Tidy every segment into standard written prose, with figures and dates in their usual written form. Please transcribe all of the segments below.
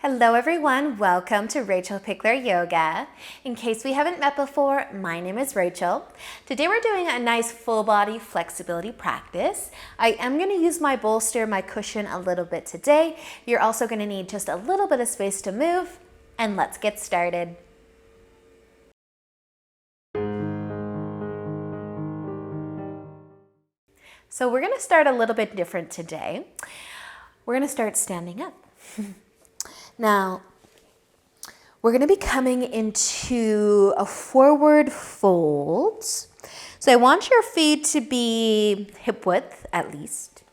Hello everyone, welcome to Rachelpichleryoga. In case we haven't met before, my name is Rachel. Today we're doing a nice full body flexibility practice. I am going to use my bolster, my cushion a little bit today. You're also going to need just a little bit of space to move, and let's get started. So we're going to start a little bit different today. We're going to start standing up. Now, we're going to be coming into a forward fold. So I want your feet to be hip width at least.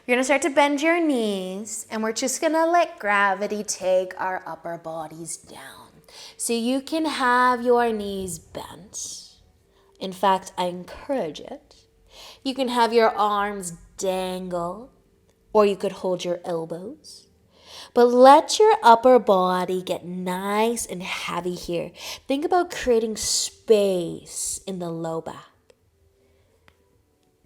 You're going to start to bend your knees, and we're just going to let gravity take our upper bodies down. So you can have your knees bent. In fact, I encourage it. You can have your arms dangle, or you could hold your elbows. But let your upper body get nice and heavy here. Think about creating space in the low back.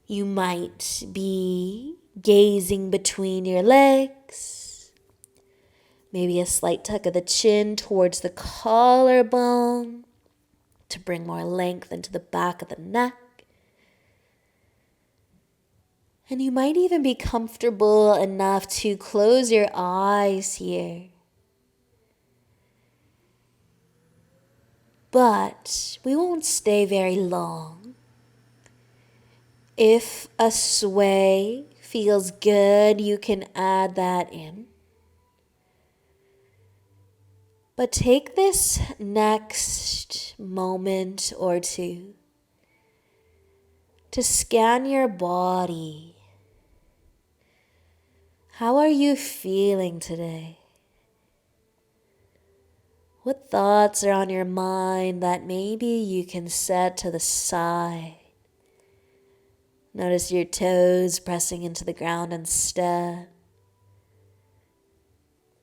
You might be gazing between your legs. Maybe a slight tuck of the chin towards the collarbone to bring more length into the back of the neck. And you might even be comfortable enough to close your eyes here. But we won't stay very long. If a sway feels good, you can add that in. But take this next moment or two to scan your body. How are you feeling today? What thoughts are on your mind that maybe you can set to the side? Notice your toes pressing into the ground instead.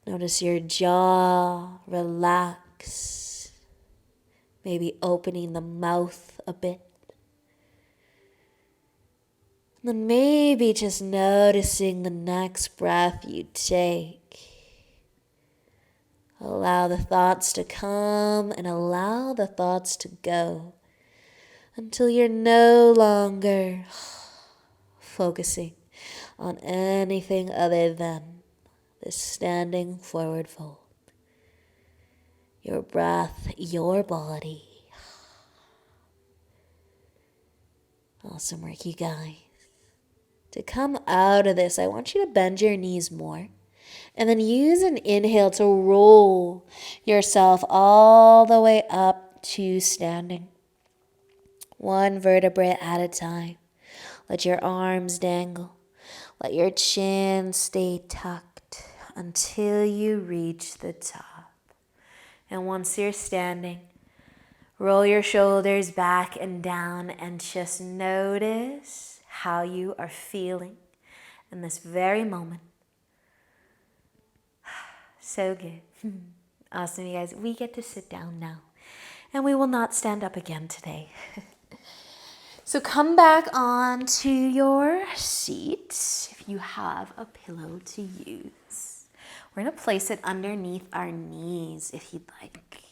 Notice your jaw relax, maybe opening the mouth a bit. Then maybe just noticing the next breath you take. Allow the thoughts to come and allow the thoughts to go until you're no longer focusing on anything other than this standing forward fold. Your breath, your body. Awesome work, you guys. To come out of this, I want you to bend your knees more. And then use an inhale to roll yourself all the way up to standing. One vertebrae at a time. Let your arms dangle. Let your chin stay tucked until you reach the top. And once you're standing, roll your shoulders back and down and just notice how you are feeling in this very moment. So good. Awesome, you guys. We get to sit down now, and we will not stand up again today. So come back onto your seat if you have a pillow to use. We're going to place it underneath our knees if you'd like.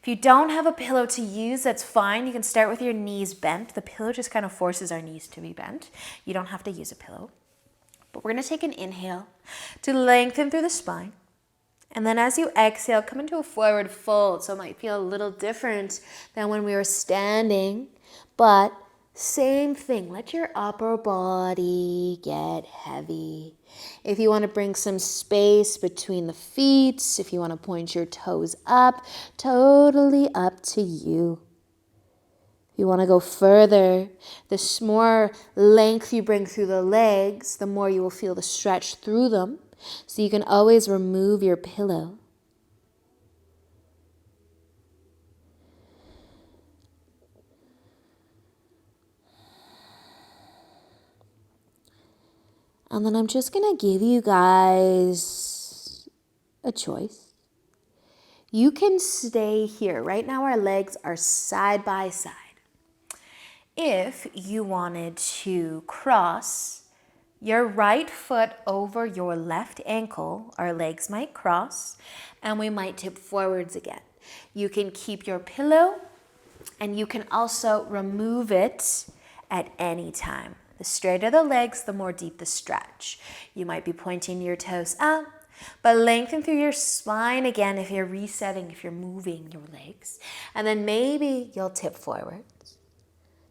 If you don't have a pillow to use, that's fine. You can start with your knees bent. The pillow just kind of forces our knees to be bent. You don't have to use a pillow. But we're going to take an inhale to lengthen through the spine. And then as you exhale, come into a forward fold. So it might feel a little different than when we were standing. But same thing. Let your upper body get heavy. If you want to bring some space between the feet, if you want to point your toes up, totally up to you. If you want to go further, the more length you bring through the legs, the more you will feel the stretch through them. So you can always remove your pillow. And then I'm just going to give you guys a choice. You can stay here. Right now our legs are side by side. If you wanted to cross your right foot over your left ankle. Our legs might cross and we might tip forwards again. You can keep your pillow and you can also remove it at any time. The straighter the legs, the more deep the stretch. You might be pointing your toes up, but lengthen through your spine again if you're resetting, if you're moving your legs. And then maybe you'll tip forwards.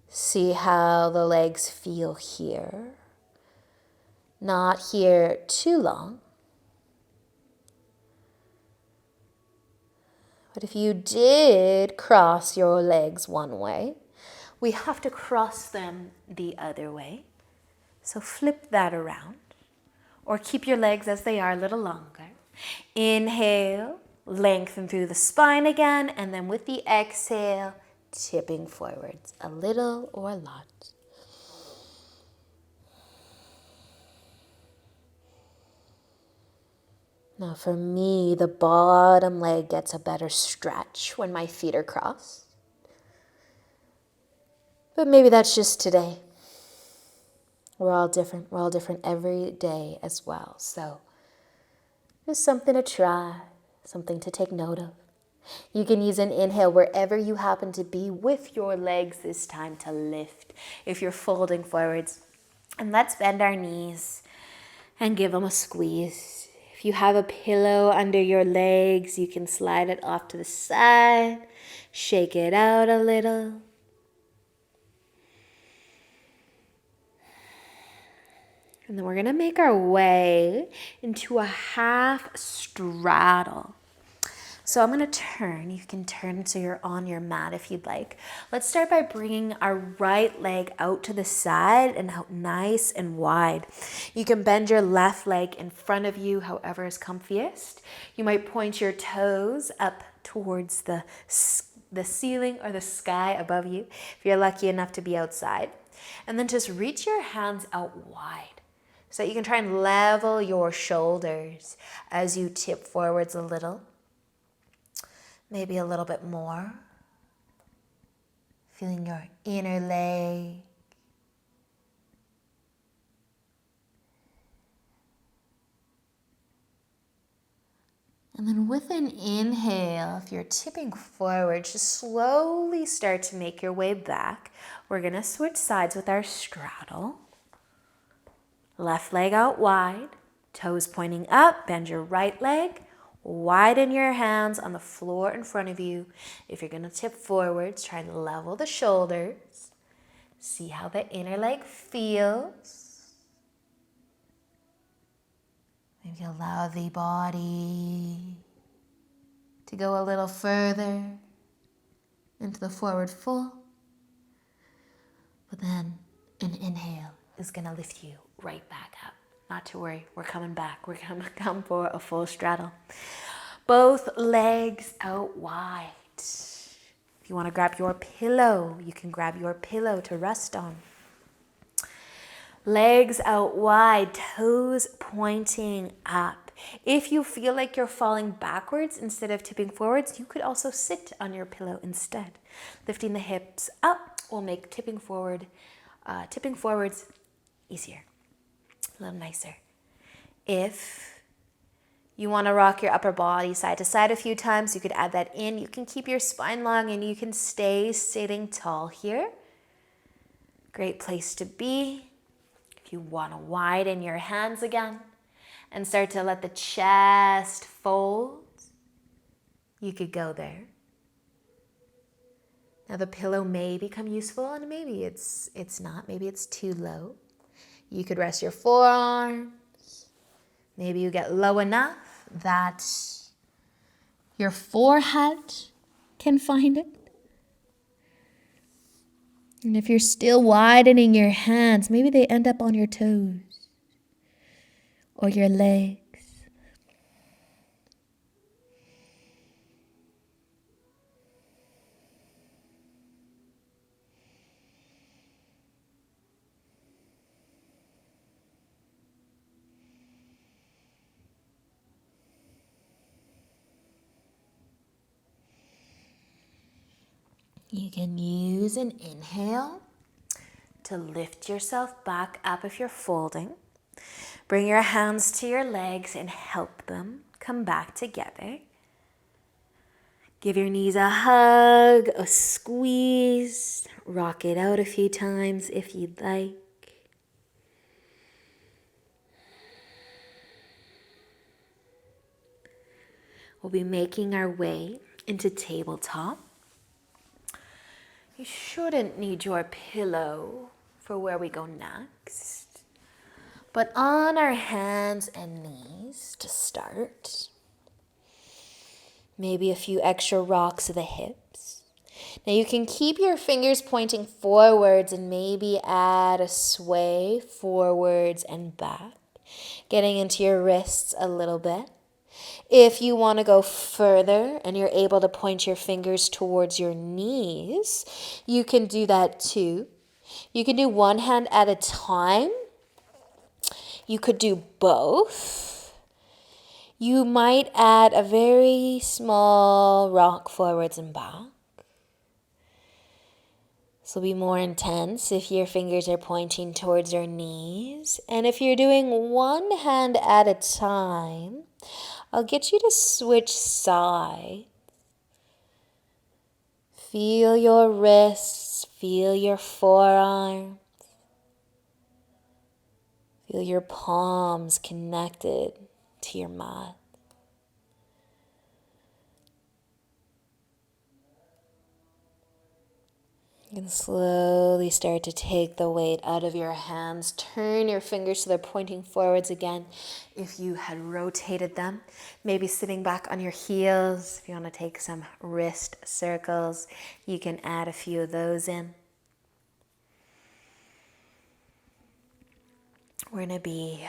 See how the legs feel here. Not here too long. But if you did cross your legs one way, we have to cross them the other way. So flip that around. Or keep your legs as they are a little longer. Inhale, lengthen through the spine again, and then with the exhale, tipping forwards a little or a lot. Now for me, the bottom leg gets a better stretch when my feet are crossed. But maybe that's just today. We're all different. We're all different every day as well. So there's something to try, something to take note of. You can use an inhale wherever you happen to be with your legs this time to lift if you're folding forwards. And let's bend our knees and give them a squeeze. If you have a pillow under your legs, you can slide it off to the side, shake it out a little. And then we're going to make our way into a half straddle. So I'm going to turn. You can turn so you're on your mat if you'd like. Let's start by bringing our right leg out to the side and out nice and wide. You can bend your left leg in front of you, however is comfiest. You might point your toes up towards the ceiling or the sky above you if you're lucky enough to be outside. And then just reach your hands out wide so that you can try and level your shoulders as you tip forwards a little. Maybe a little bit more. Feeling your inner leg. And then with an inhale, if you're tipping forward, just slowly start to make your way back. We're going to switch sides with our straddle. Left leg out wide, toes pointing up, bend your right leg. Widen your hands on the floor in front of you. If you're going to tip forwards, try and level the shoulders. See how the inner leg feels. Maybe allow the body to go a little further into the forward fold. But then an inhale is going to lift you right back up. Not to worry, we're coming back. We're going to come for a full straddle. Both legs out wide. If you want to grab your pillow, you can grab your pillow to rest on. Legs out wide, toes pointing up. If you feel like you're falling backwards instead of tipping forwards, you could also sit on your pillow instead. Lifting the hips up will make tipping forwards easier. A little nicer. If you want to rock your upper body side to side a few times, you could add that in. You can keep your spine long and you can stay sitting tall here. Great place to be. If you want to widen your hands again and start to let the chest fold, you could go there. Now the pillow may become useful and maybe it's not. Maybe it's too low. You could rest your forearms. Maybe you get low enough that your forehead can find it. And if you're still widening your hands, maybe they end up on your toes or your legs. You can use an inhale to lift yourself back up if you're folding. Bring your hands to your legs and help them come back together. Give your knees a hug, a squeeze. Rock it out a few times if you'd like. We'll be making our way into tabletop. You shouldn't need your pillow for where we go next. But on our hands and knees to start. Maybe a few extra rocks of the hips. Now you can keep your fingers pointing forwards and maybe add a sway forwards and back, getting into your wrists a little bit. If you want to go further and you're able to point your fingers towards your knees, you can do that too. You can do one hand at a time. You could do both. You might add a very small rock forwards and back. This will be more intense if your fingers are pointing towards your knees. And if you're doing one hand at a time, I'll get you to switch sides. Feel your wrists, feel your forearms. Feel your palms connected to your mat. You can slowly start to take the weight out of your hands. Turn your fingers so they're pointing forwards again. If you had rotated them, maybe sitting back on your heels. If you want to take some wrist circles, you can add a few of those in. We're going to be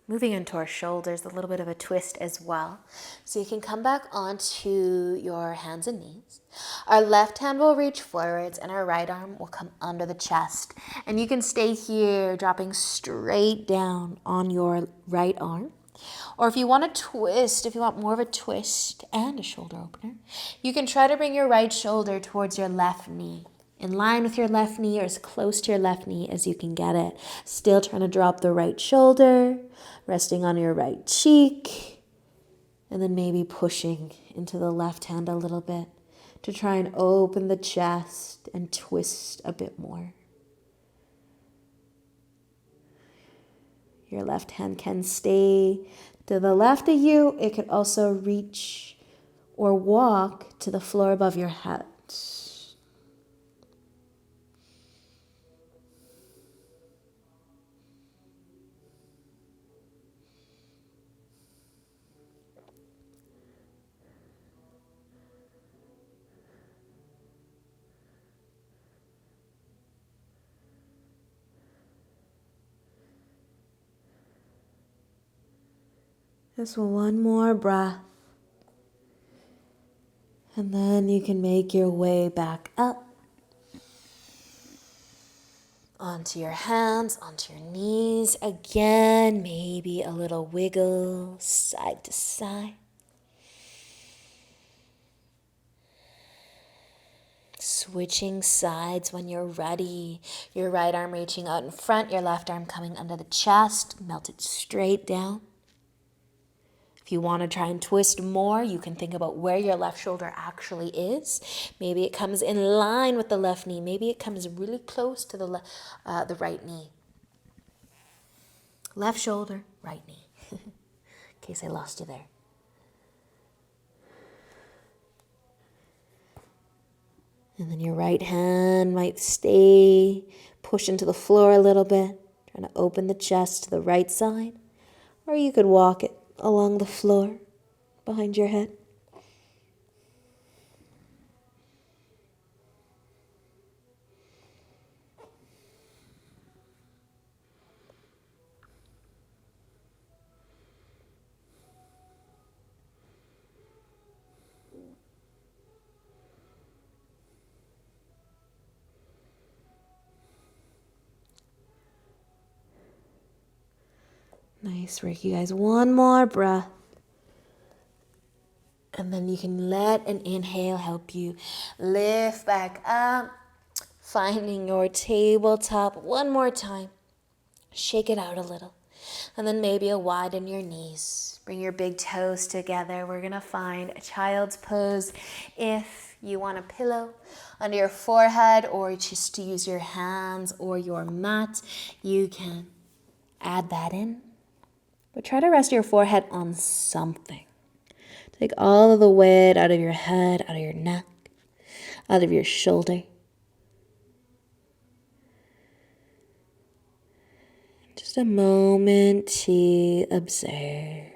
moving into our shoulders, a little bit of a twist as well. So you can come back onto your hands and knees. Our left hand will reach forwards and our right arm will come under the chest. And you can stay here, dropping straight down on your right arm. Or if you want to twist, if you want more of a twist and a shoulder opener, you can try to bring your right shoulder towards your left knee. In line with your left knee or as close to your left knee as you can get it. Still trying to drop the right shoulder, resting on your right cheek, and then maybe pushing into the left hand a little bit to try and open the chest and twist a bit more. Your left hand can stay to the left of you. It could also reach or walk to the floor above your head. Just one more breath. And then you can make your way back up. Onto your hands, onto your knees. Again, maybe a little wiggle side to side. Switching sides when you're ready. Your right arm reaching out in front, your left arm coming under the chest. Melt it straight down. If you want to try and twist more, you can think about where your left shoulder actually is. Maybe it comes in line with the left knee. Maybe it comes really close to the right knee. Left shoulder, right knee. In case I lost you there. And then your right hand might stay, push into the floor a little bit, trying to open the chest to the right side. Or you could walk it along the floor behind your head. Nice work, you guys. One more breath. And then you can let an inhale help you lift back up, finding your tabletop one more time. Shake it out a little. And then maybe you'll widen your knees. Bring your big toes together. We're going to find a child's pose. If you want a pillow under your forehead or just to use your hands or your mat, you can add that in. But try to rest your forehead on something. Take all of the weight out of your head, out of your neck, out of your shoulder. Just a moment to observe.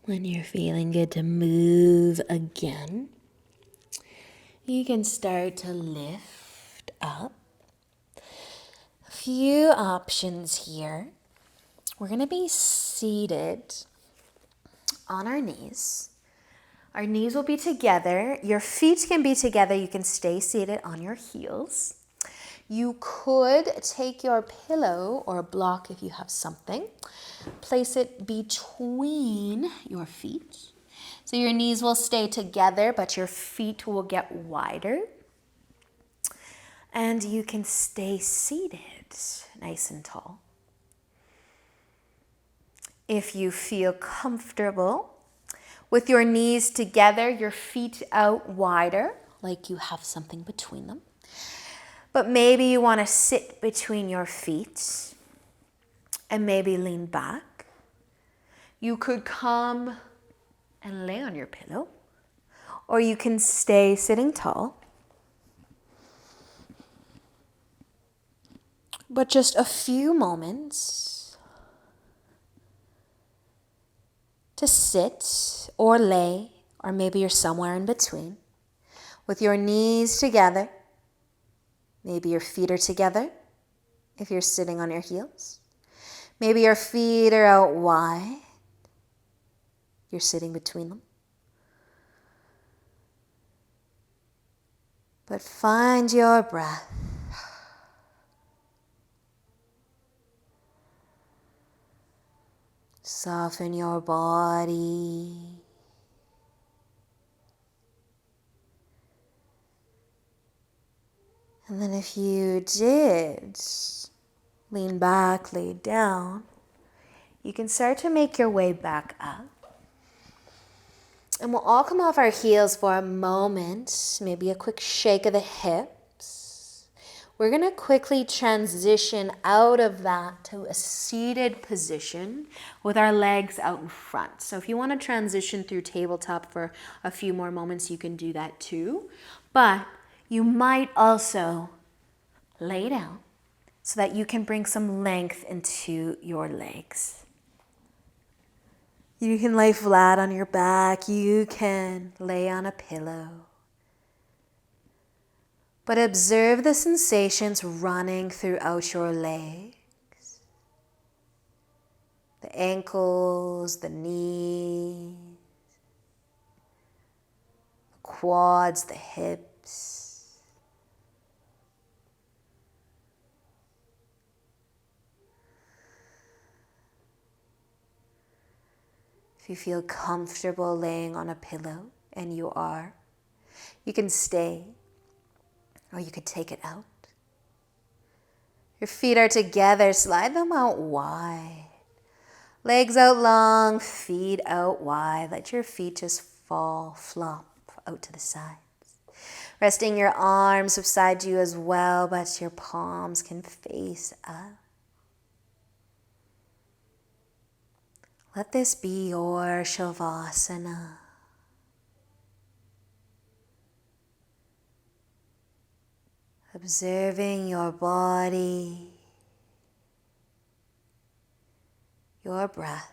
When you're feeling good to move again, you can start to lift up. A few options here. We're going to be seated on our knees. Our knees will be together. Your feet can be together. You can stay seated on your heels. You could take your pillow or a block if you have something, place it between your feet. So your knees will stay together, but your feet will get wider. And you can stay seated nice and tall. If you feel comfortable with your knees together, your feet out wider, like you have something between them. But maybe you want to sit between your feet and maybe lean back. You could come and lay on your pillow, or you can stay sitting tall. But just a few moments to sit or lay, or maybe you're somewhere in between, with your knees together. Maybe your feet are together if you're sitting on your heels. Maybe your feet are out wide. You're sitting between them. But find your breath. Soften your body. And then if you did lean back, lay down, you can start to make your way back up. And we'll all come off our heels for a moment, maybe a quick shake of the hips. We're going to quickly transition out of that to a seated position with our legs out in front. So if you want to transition through tabletop for a few more moments, you can do that too. But you might also lay down so that you can bring some length into your legs. You can lay flat on your back. You can lay on a pillow. But observe the sensations running throughout your legs. The ankles, the knees, the quads, the hips. If you feel comfortable laying on a pillow, and you are, you can stay, or you could take it out. Your feet are together, slide them out wide. Legs out long, feet out wide. Let your feet just fall, flop out to the sides. Resting your arms beside you as well, but your palms can face up. Let this be your Shavasana. Observing your body, your breath.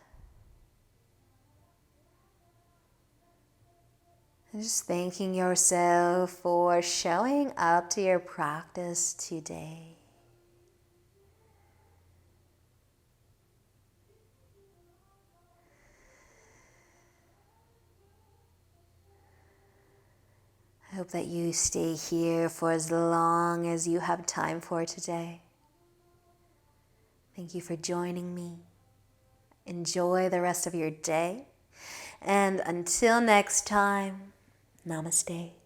And just thanking yourself for showing up to your practice today. I hope that you stay here for as long as you have time for today. Thank you for joining me. Enjoy the rest of your day. And until next time, namaste.